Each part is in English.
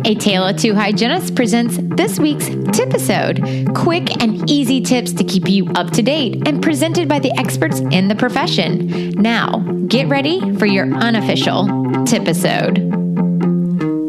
A Tale of Two Hygienists presents this week's TIPisode, quick and easy tips to keep you up to date and presented by the experts in the profession. Now, get ready for your unofficial TIPisode.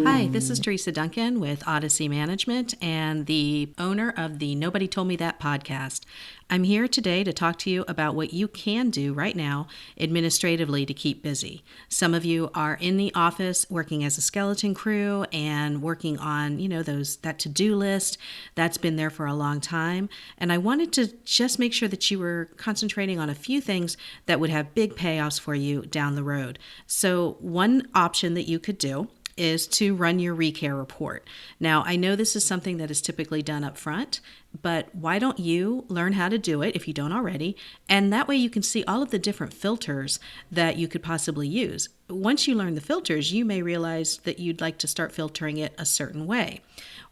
Hi, this is Teresa Duncan with Odyssey Management and the owner of the Nobody Told Me That podcast. I'm here today to talk to you about what you can do right now administratively to keep busy. Some of you are in the office working as a skeleton crew and working on, that to-do list that's been there for a long time. And I wanted to just make sure that you were concentrating on a few things that would have big payoffs for you down the road. So one option that you could do is to run your recare report. Now, I know this is something that is typically done up front, but why don't you learn how to do it if you don't already? And that way you can see all of the different filters that you could possibly use. Once you learn the filters, you may realize that you'd like to start filtering it a certain way.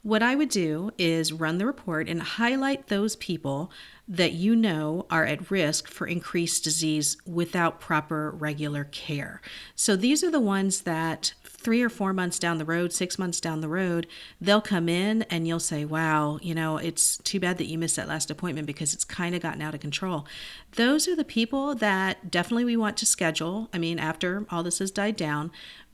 What I would do is run the report and highlight those people that you know are at risk for increased disease without proper regular care. So these are the ones that 3 or 4 months down the road, 6 months down the road, they'll come in and you'll say, wow, it's too bad that you missed that last appointment because it's kind of gotten out of control. Those are the people that definitely we want to schedule. After all this has died down,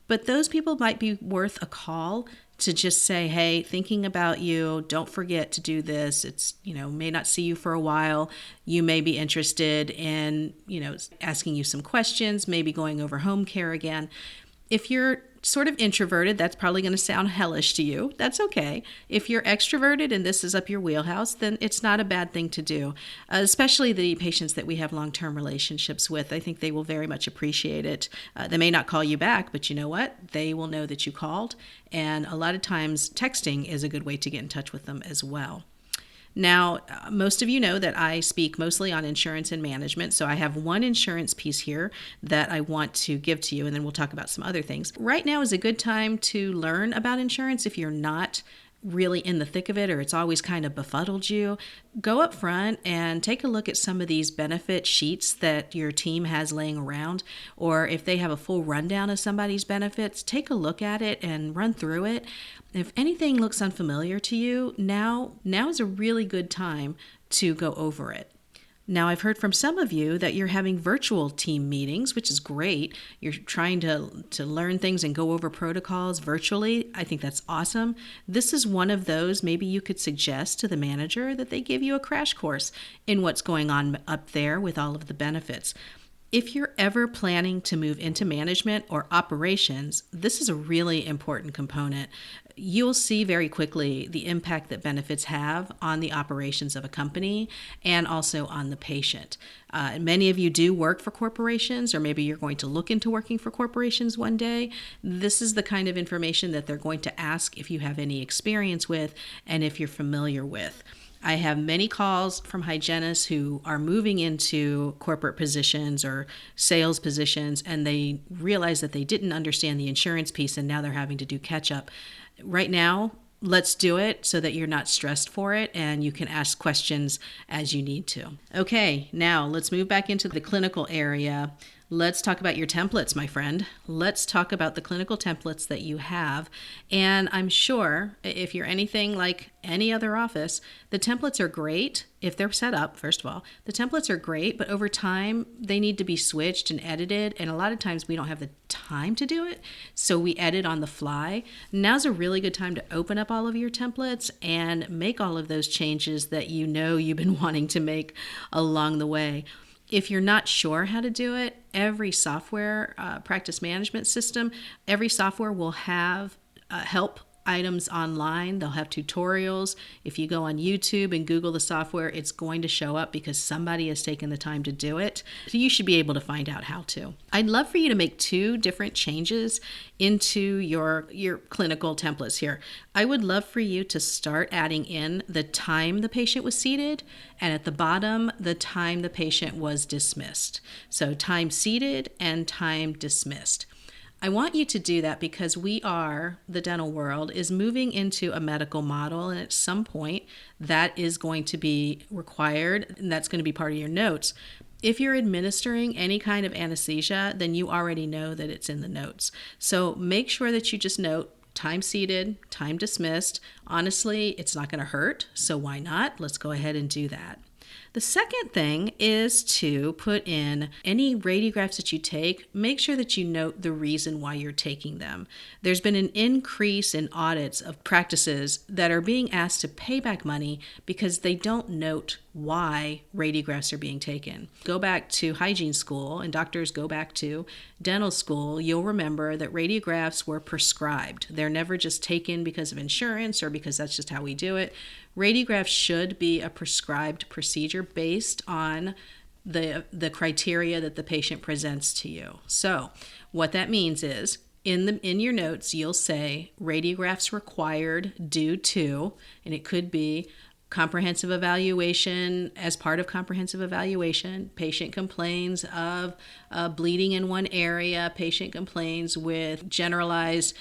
but those people might be worth a call to just say, hey, thinking about you, don't forget to do this. It's, may not see you for a while. You may be interested in, asking you some questions, maybe going over home care again. If you're sort of introverted, that's probably going to sound hellish to you. That's okay. If you're extroverted and this is up your wheelhouse, then it's not a bad thing to do, especially the patients that we have long-term relationships with. I think they will very much appreciate it. They may not call you back, but you know what? They will know that you called. And a lot of times texting is a good way to get in touch with them as well. Now, most of you know that I speak mostly on insurance and management, so I have one insurance piece here that I want to give to you, and then we'll talk about some other things. Right now is a good time to learn about insurance if you're not really in the thick of it or it's always kind of befuddled you. Go up front and take a look at some of these benefit sheets that your team has laying around, or if they have a full rundown of somebody's benefits, take a look at it and run through it. If anything looks unfamiliar to you, now is a really good time to go over it. Now, I've heard from some of you that you're having virtual team meetings, which is great. You're trying to learn things and go over protocols virtually. I think that's awesome. This is one of those. Maybe you could suggest to the manager that they give you a crash course in what's going on up there with all of the benefits. If you're ever planning to move into management or operations, this is a really important component. You'll see very quickly the impact that benefits have on the operations of a company and also on the patient. Many of you do work for corporations, or maybe you're going to look into working for corporations one day. This is the kind of information that they're going to ask if you have any experience with and if you're familiar with. I have many calls from hygienists who are moving into corporate positions or sales positions, and they realize that they didn't understand the insurance piece, and now they're having to do catch up. Right now, let's do it so that you're not stressed for it and you can ask questions as you need to. Okay, now let's move back into the clinical area. Let's talk about your templates, my friend. Let's talk about the clinical templates that you have. And I'm sure if you're anything like any other office, the templates are great if they're set up, first of all. The templates are great, but over time, they need to be switched and edited. And a lot of times we don't have the time to do it, so we edit on the fly. Now's a really good time to open up all of your templates and make all of those changes that you know you've been wanting to make along the way. If you're not sure how to do it, every software practice management system, every software will have help items online. They'll have tutorials. If you go on YouTube and Google the software, it's going to show up because somebody has taken the time to do it. So you should be able to find out how to. I'd love for you to make 2 different changes into your clinical templates here. I would love for you to start adding in the time the patient was seated, and at the bottom, the time the patient was dismissed. So time seated and time dismissed. I want you to do that because the dental world is moving into a medical model, and at some point that is going to be required, and that's going to be part of your notes. If you're administering any kind of anesthesia, then you already know that it's in the notes. So make sure that you just note time seated, time dismissed. Honestly, it's not going to hurt, so why not? Let's go ahead and do that. The second thing is to put in any radiographs that you take, make sure that you note the reason why you're taking them. There's been an increase in audits of practices that are being asked to pay back money because they don't note why radiographs are being taken. Go back to hygiene school, and doctors go back to dental school, you'll remember that radiographs were prescribed. They're never just taken because of insurance or because that's just how we do it. Radiographs should be a prescribed procedure based on the criteria that the patient presents to you. So what that means is in your notes, you'll say radiographs required due to, and it could be comprehensive evaluation. As part of comprehensive evaluation, patient complains of bleeding in one area, patient complains with generalized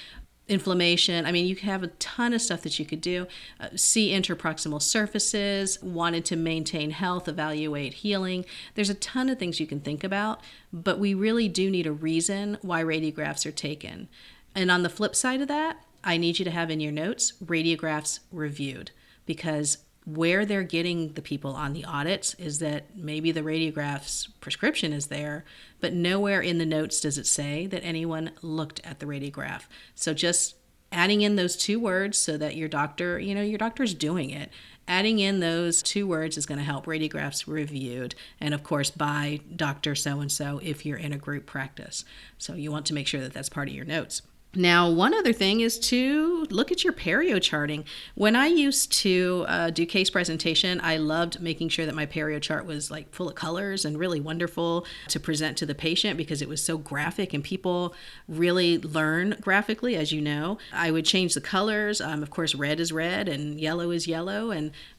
inflammation. I mean, you have a ton of stuff that you could do. See interproximal surfaces, wanted to maintain health, evaluate healing. There's a ton of things you can think about, but we really do need a reason why radiographs are taken. And on the flip side of that, I need you to have in your notes, radiographs reviewed, because where they're getting the people on the audits is that maybe the radiograph's prescription is there, but nowhere in the notes does it say that anyone looked at the radiograph. So just adding in those two words so that your doctor, your doctor's doing it. Adding in those two words is going to help radiographs reviewed. And of course, by Dr. So-and-so if you're in a group practice. So you want to make sure that that's part of your notes. Now, one other thing is to look at your perio charting. When I used to do case presentation, I loved making sure that my perio chart was like full of colors and really wonderful to present to the patient because it was so graphic and people really learn graphically, as you know. I would change the colors. Of course, red is red and yellow is yellow.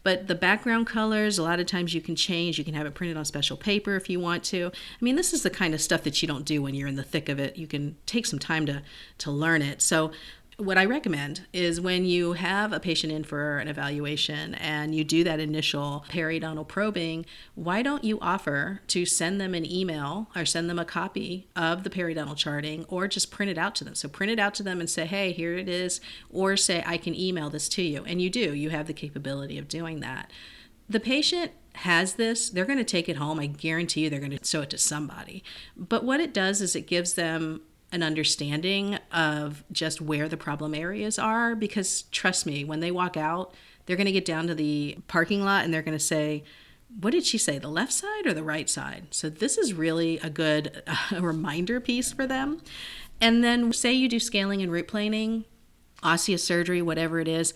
But the background colors, a lot of times you can change. You can have it printed on special paper if you want to. I mean, this is the kind of stuff that you don't do when you're in the thick of it. You can take some time to learn it. So what I recommend is when you have a patient in for an evaluation and you do that initial periodontal probing, why don't you offer to send them an email or send them a copy of the periodontal charting or just print it out to them. So print it out to them and say, hey, here it is, or say, I can email this to you. And you have the capability of doing that. The patient has this, they're going to take it home. I guarantee you they're going to show it to somebody. But what it does is it gives them an understanding of just where the problem areas are, because trust me, when they walk out, they're going to get down to the parking lot and they're going to say, what did she say, the left side or the right side? So this is really a good reminder piece for them. And then say you do scaling and root planing, osteosurgery, whatever it is,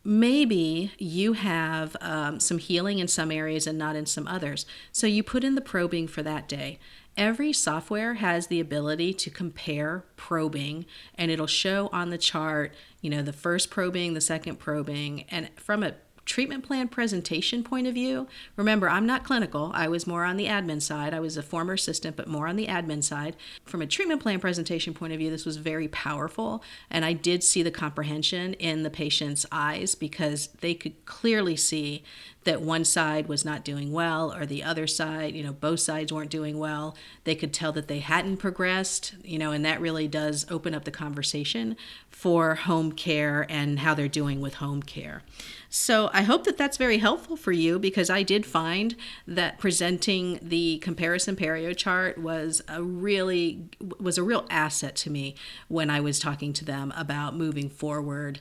maybe you have some healing in some areas and not in some others. So you put in the probing for that day. Every software has the ability to compare probing, and it'll show on the chart, the first probing, the second probing, and from a treatment plan presentation point of view, remember, I'm not clinical. I was more on the admin side. I was a former assistant, but more on the admin side. From a treatment plan presentation point of view, this was very powerful. And I did see the comprehension in the patient's eyes because they could clearly see that one side was not doing well or the other side, both sides weren't doing well. They could tell that they hadn't progressed, and that really does open up the conversation for home care and how they're doing with home care. So I hope that that's very helpful for you because I did find that presenting the comparison perio chart was a real asset to me when I was talking to them about moving forward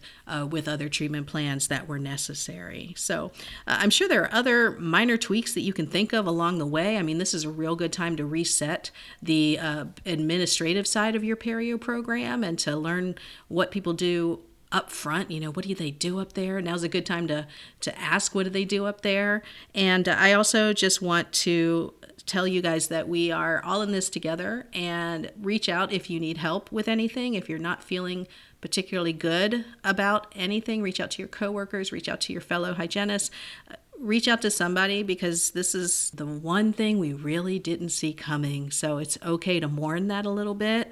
with other treatment plans that were necessary. So I'm sure there are other minor tweaks that you can think of along the way. I mean, this is a real good time to reset the administrative side of your perio program and to learn what people do up front. What do they do up there? Now's a good time to ask, what do they do up there? And I also just want to tell you guys that we are all in this together, and reach out if you need help with anything. If you're not feeling particularly good about anything, reach out to your coworkers, reach out to your fellow hygienists, reach out to somebody, because this is the one thing we really didn't see coming. So it's okay to mourn that a little bit.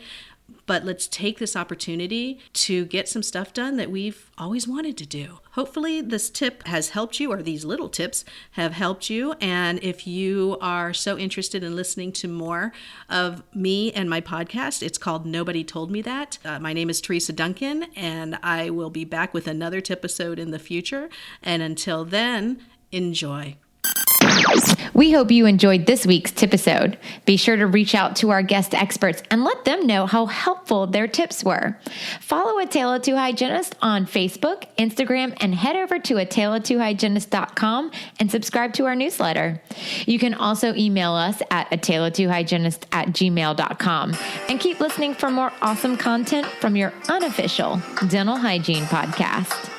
but let's take this opportunity to get some stuff done that we've always wanted to do. Hopefully this tip has helped you, or these little tips have helped you. And if you are so interested in listening to more of me and my podcast, it's called Nobody Told Me That. My name is Teresa Duncan, and I will be back with another TIPisode in the future. And until then, enjoy. We hope you enjoyed this week's TIPisode. Be sure to reach out to our guest experts and let them know how helpful their tips were. Follow A Tale of Two Hygienists on Facebook, Instagram, and head over to ataleoftwohygienist.com and subscribe to our newsletter. You can also email us at ataleoftwohygienist@gmail.com and keep listening for more awesome content from your unofficial dental hygiene podcast.